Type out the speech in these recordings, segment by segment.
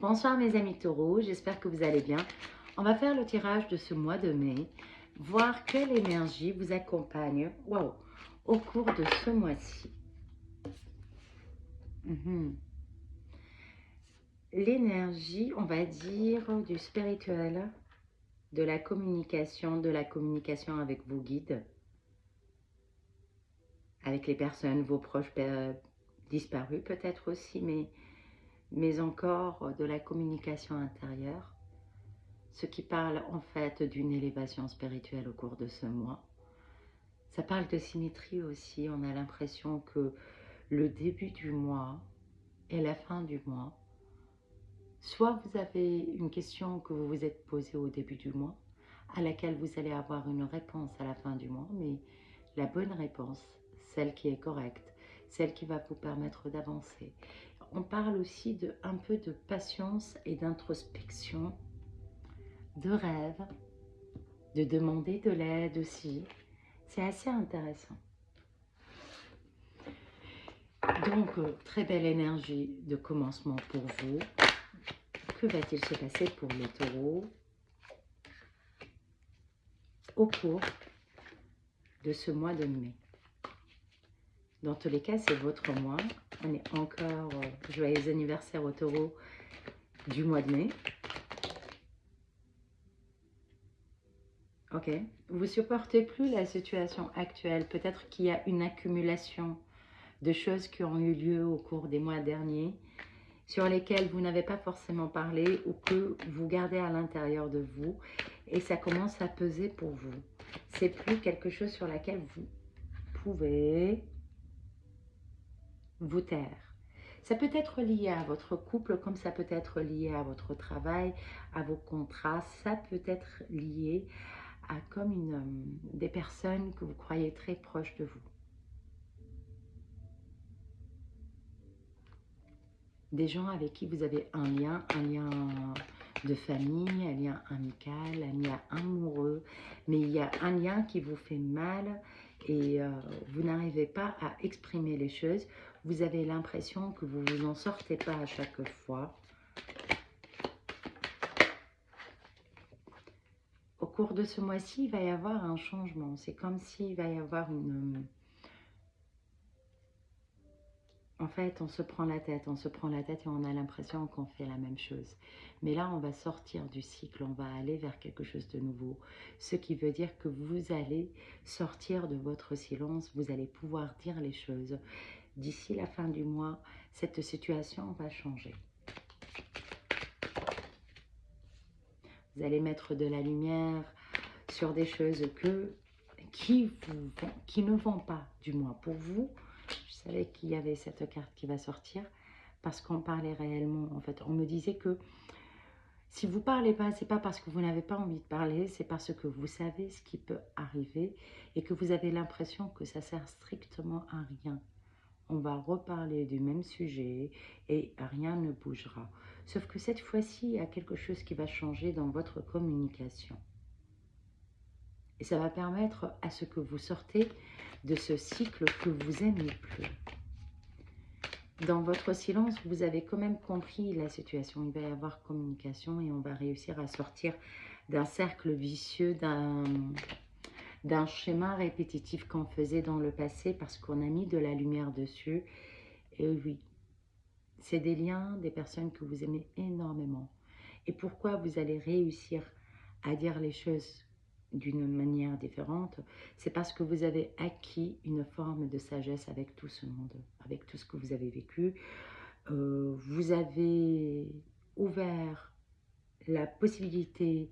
Bonsoir mes amis taureaux, j'espère que vous allez bien. On va faire le tirage de ce mois de mai, voir quelle énergie vous accompagne au cours de ce mois-ci. L'énergie, on va dire, du spirituel, de la communication avec vos guides, avec les personnes, vos proches disparus peut-être aussi, mais encore de la communication intérieure. Ce qui parle en fait d'une élévation spirituelle au cours de ce mois. Ça parle de symétrie aussi, on a l'impression que le début du mois et la fin du mois, soit vous avez une question que vous vous êtes posée au début du mois, à laquelle vous allez avoir une réponse à la fin du mois, mais la bonne réponse, celle qui est correcte, celle qui va vous permettre d'avancer. On parle aussi un peu de patience et d'introspection, de rêve, de demander de l'aide aussi. C'est assez intéressant. Donc, très belle énergie de commencement pour vous. Que va-t-il se passer pour les taureaux au cours de ce mois de mai? Dans tous les cas, c'est votre mois. On est encore joyeux anniversaire aux taureaux du mois de mai. Ok. Vous supportez plus la situation actuelle. Peut-être qu'il y a une accumulation de choses qui ont eu lieu au cours des mois derniers, sur lesquelles vous n'avez pas forcément parlé ou que vous gardez à l'intérieur de vous et ça commence à peser pour vous. C'est plus quelque chose sur laquelle vous pouvez vous taire. Ça peut être lié à votre couple comme ça peut être lié à votre travail, à vos contrats. Ça peut être lié à comme des personnes que vous croyez très proches de vous. Des gens avec qui vous avez un lien de famille, un lien amical, un lien amoureux, mais il y a un lien qui vous fait mal et vous n'arrivez pas à exprimer les choses. Vous avez l'impression que vous ne vous en sortez pas à chaque fois. Au cours de ce mois-ci, il va y avoir un changement. C'est comme s'il va y avoir une... En fait, on se prend la tête et on a l'impression qu'on fait la même chose. Mais là, on va sortir du cycle, on va aller vers quelque chose de nouveau. Ce qui veut dire que vous allez sortir de votre silence, vous allez pouvoir dire les choses. D'ici la fin du mois, cette situation va changer. Vous allez mettre de la lumière sur des choses qui ne vont pas, du moins pour vous. Je savais qu'il y avait cette carte qui va sortir parce qu'on parlait réellement. En fait, on me disait que si vous ne parlez pas, ce n'est pas parce que vous n'avez pas envie de parler, c'est parce que vous savez ce qui peut arriver et que vous avez l'impression que ça sert strictement à rien. On va reparler du même sujet et rien ne bougera. Sauf que cette fois-ci, il y a quelque chose qui va changer dans votre communication. Et ça va permettre à ce que vous sortez de ce cycle que vous aimez plus. Dans votre silence, vous avez quand même compris la situation. Il va y avoir communication et on va réussir à sortir d'un cercle vicieux, d'un schéma répétitif qu'on faisait dans le passé parce qu'on a mis de la lumière dessus. Et oui, c'est des liens, des personnes que vous aimez énormément. Et pourquoi vous allez réussir à dire les choses d'une manière différente, c'est parce que vous avez acquis une forme de sagesse avec tout ce monde, avec tout ce que vous avez vécu. Vous avez ouvert la possibilité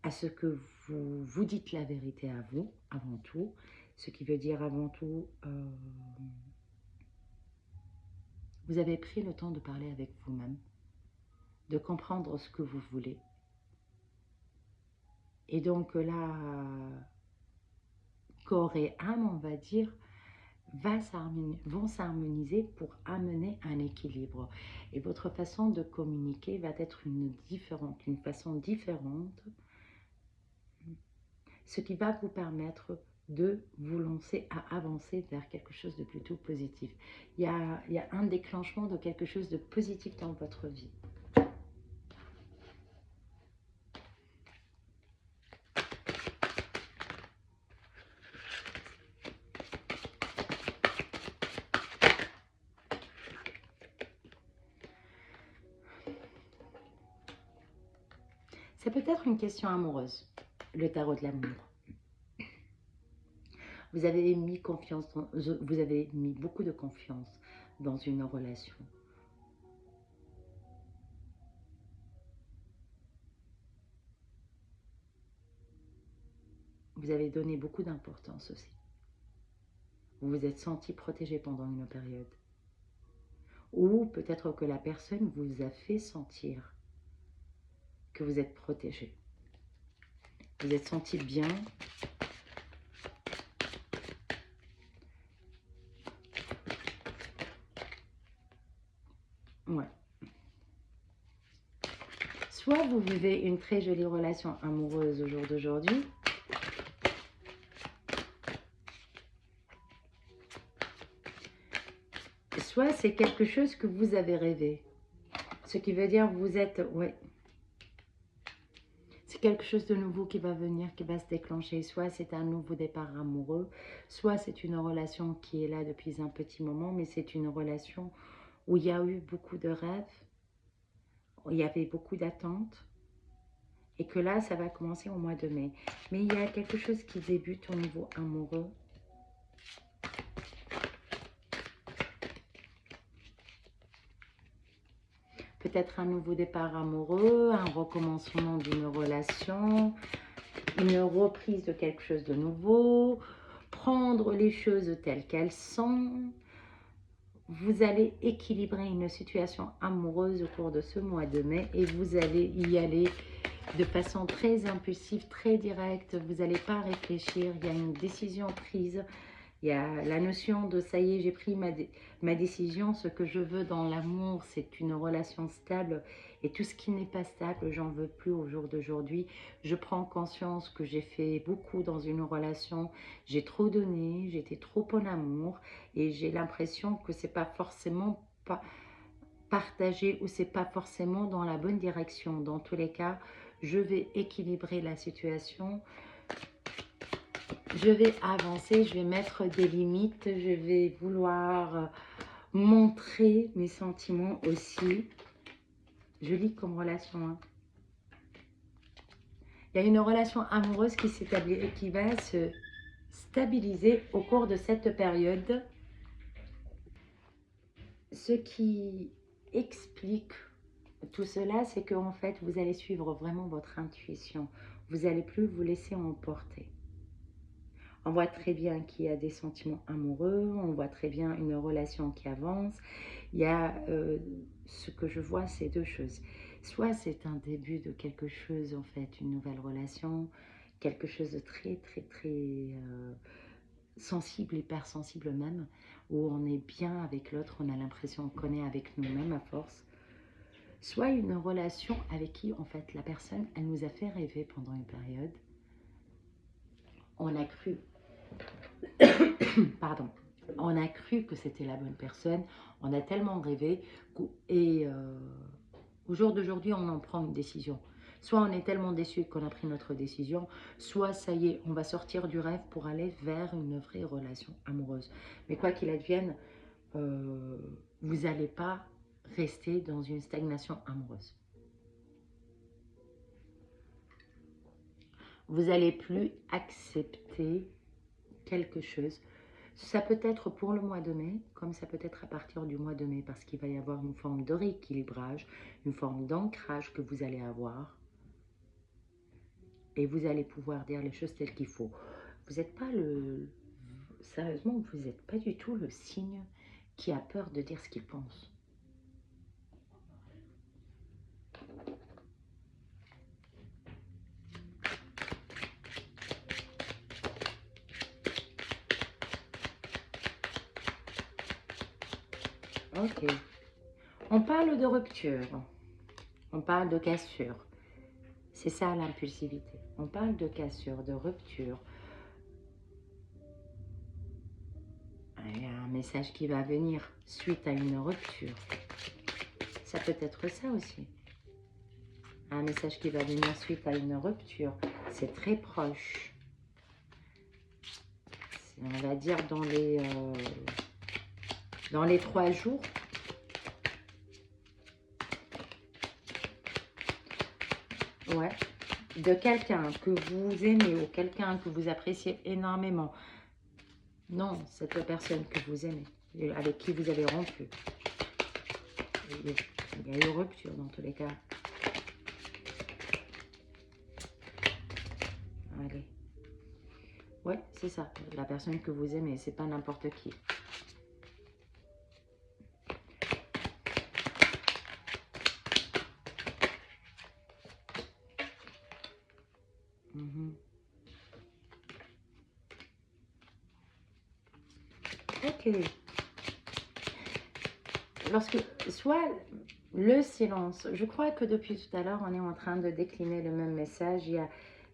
à ce que vous vous dites la vérité à vous, avant tout. Ce qui veut dire avant tout, vous avez pris le temps de parler avec vous-même, de comprendre ce que vous voulez. Et donc là, corps et âme, on va dire, vont s'harmoniser pour amener un équilibre. Et votre façon de communiquer va être une façon différente, ce qui va vous permettre de vous lancer à avancer vers quelque chose de plutôt positif. Il y a un déclenchement de quelque chose de positif dans votre vie. C'est peut-être une question amoureuse, le tarot de l'amour. Vous avez mis confiance, vous avez mis beaucoup de confiance dans une relation. Vous avez donné beaucoup d'importance aussi. Vous vous êtes senti protégé pendant une période. Ou peut-être que la personne vous a fait sentir que vous êtes protégé. Vous êtes senti bien. Ouais. Soit vous vivez une très jolie relation amoureuse au jour d'aujourd'hui, soit c'est quelque chose que vous avez rêvé. Ce qui veut dire que vous êtes... Ouais. C'est quelque chose de nouveau qui va venir, qui va se déclencher. Soit c'est un nouveau départ amoureux, soit c'est une relation qui est là depuis un petit moment, mais c'est une relation où il y a eu beaucoup de rêves, où il y avait beaucoup d'attentes, et que là, ça va commencer au mois de mai. Mais il y a quelque chose qui débute au niveau amoureux. Peut-être un nouveau départ amoureux, un recommencement d'une relation, une reprise de quelque chose de nouveau, prendre les choses telles qu'elles sont. Vous allez équilibrer une situation amoureuse au cours de ce mois de mai et vous allez y aller de façon très impulsive, très directe. Vous n'allez pas réfléchir, il y a une décision prise. Il y a la notion de ça y est, j'ai pris ma décision. Ce que je veux dans l'amour, c'est une relation stable. Et tout ce qui n'est pas stable, j'en veux plus au jour d'aujourd'hui. Je prends conscience que j'ai fait beaucoup dans une relation. J'ai trop donné, j'étais trop en amour. Et j'ai l'impression que c'est pas forcément partagé ou c'est pas forcément dans la bonne direction. Dans tous les cas, je vais équilibrer la situation. Je vais avancer, je vais mettre des limites, je vais vouloir montrer mes sentiments aussi. Je lis comme relation. Hein. Il y a une relation amoureuse qui va se stabiliser au cours de cette période. Ce qui explique tout cela, c'est qu'en fait, vous allez suivre vraiment votre intuition. Vous n'allez plus vous laisser emporter. On voit très bien qu'il y a des sentiments amoureux, on voit très bien une relation qui avance. Il y a, ce que je vois, c'est deux choses. Soit c'est un début de quelque chose, en fait, une nouvelle relation, quelque chose de très, très, très sensible, hypersensible même, où on est bien avec l'autre, on a l'impression qu'on est avec nous-mêmes à force. Soit une relation avec qui, en fait, la personne, elle nous a fait rêver pendant une période. On a cru pardon, on a cru que c'était la bonne personne, on a tellement rêvé et au jour d'aujourd'hui, on en prend une décision. Soit on est tellement déçu qu'on a pris notre décision, soit ça y est, on va sortir du rêve pour aller vers une vraie relation amoureuse. Mais quoi qu'il advienne, vous n'allez pas rester dans une stagnation amoureuse. Vous n'allez plus accepter quelque chose. Ça peut être pour le mois de mai, comme ça peut être à partir du mois de mai, parce qu'il va y avoir une forme de rééquilibrage, une forme d'ancrage que vous allez avoir. Et vous allez pouvoir dire les choses telles qu'il faut. Vous n'êtes pas le... Sérieusement, vous n'êtes pas du tout le signe qui a peur de dire ce qu'il pense. Ok. On parle de rupture. On parle de cassure. C'est ça l'impulsivité. On parle de cassure, de rupture. Il y a un message qui va venir suite à une rupture. Ça peut être ça aussi. Un message qui va venir suite à une rupture. C'est très proche. On va dire dans les 3 jours. Ouais. de quelqu'un que vous aimez ou quelqu'un que vous appréciez énormément. Non, cette personne que vous aimez, avec qui vous avez rompu. Il y a eu rupture dans tous les cas. Allez. Ouais, c'est ça. La personne que vous aimez, c'est pas n'importe qui. Ok. Lorsque, soit le silence, je crois que depuis tout à l'heure, on est en train de décliner le même message. Il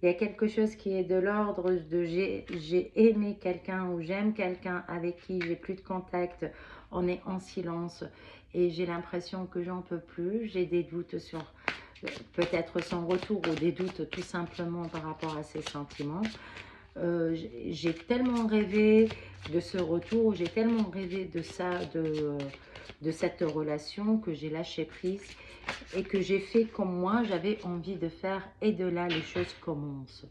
y a quelque chose qui est de l'ordre de j'ai aimé quelqu'un ou j'aime quelqu'un avec qui j'ai plus de contact. On est en silence et j'ai l'impression que j'en peux plus. J'ai des doutes sur peut-être son retour ou des doutes tout simplement par rapport à ses sentiments. J'ai tellement rêvé de ce retour, j'ai tellement rêvé de ça, de cette relation que j'ai lâché prise et que j'ai fait comme moi j'avais envie de faire et de là les choses commencent.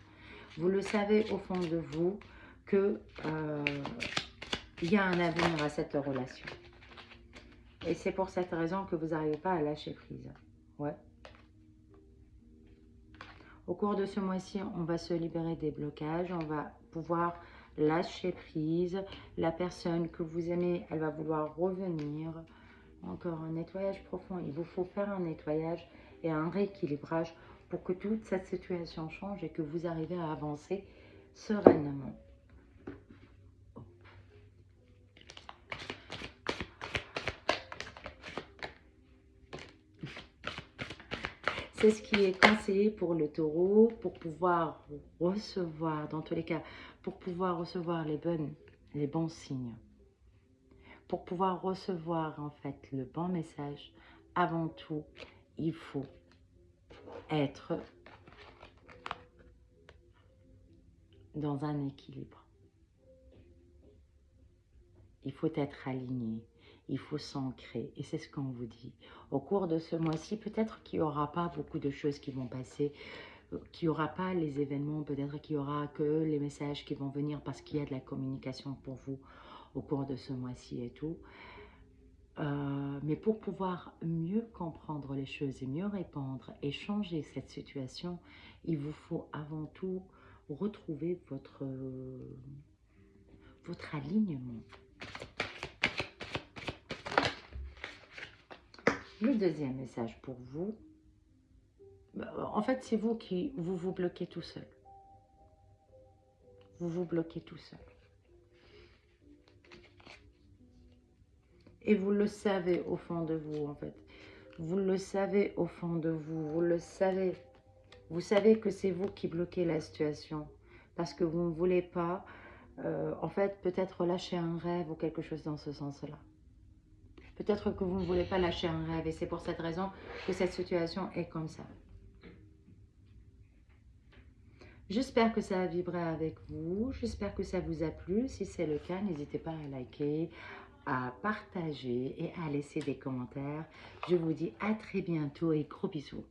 Vous le savez au fond de vous que il y a un avenir à cette relation. Et c'est pour cette raison que vous n'arrivez pas à lâcher prise. Ouais. Au cours de ce mois-ci, on va se libérer des blocages, on va pouvoir lâcher prise. La personne que vous aimez, elle va vouloir revenir. Encore un nettoyage profond. Il vous faut faire un nettoyage et un rééquilibrage pour que toute cette situation change et que vous arrivez à avancer sereinement. C'est ce qui est conseillé pour le taureau, pour pouvoir recevoir, dans tous les cas, pour pouvoir recevoir les bons signes. Pour pouvoir recevoir en fait le bon message, avant tout, il faut être dans un équilibre. Il faut être aligné, il faut s'ancrer et c'est ce qu'on vous dit. Au cours de ce mois-ci, peut-être qu'il n'y aura pas beaucoup de choses qui vont passer, qu'il n'y aura pas les événements, peut-être qu'il n'y aura que les messages qui vont venir parce qu'il y a de la communication pour vous au cours de ce mois-ci et tout. Mais pour pouvoir mieux comprendre les choses et mieux répondre et changer cette situation, il vous faut avant tout retrouver votre alignement. Le deuxième message pour vous, en fait, c'est vous qui vous bloquez tout seul. Vous vous bloquez tout seul. Et vous le savez au fond de vous, en fait. Vous le savez au fond de vous, vous le savez. Vous savez que c'est vous qui bloquez la situation. Parce que vous ne voulez pas, en fait, peut-être lâcher un rêve ou quelque chose dans ce sens-là. Peut-être que vous ne voulez pas lâcher un rêve et c'est pour cette raison que cette situation est comme ça. J'espère que ça a vibré avec vous. J'espère que ça vous a plu. Si c'est le cas, n'hésitez pas à liker, à partager et à laisser des commentaires. Je vous dis à très bientôt et gros bisous.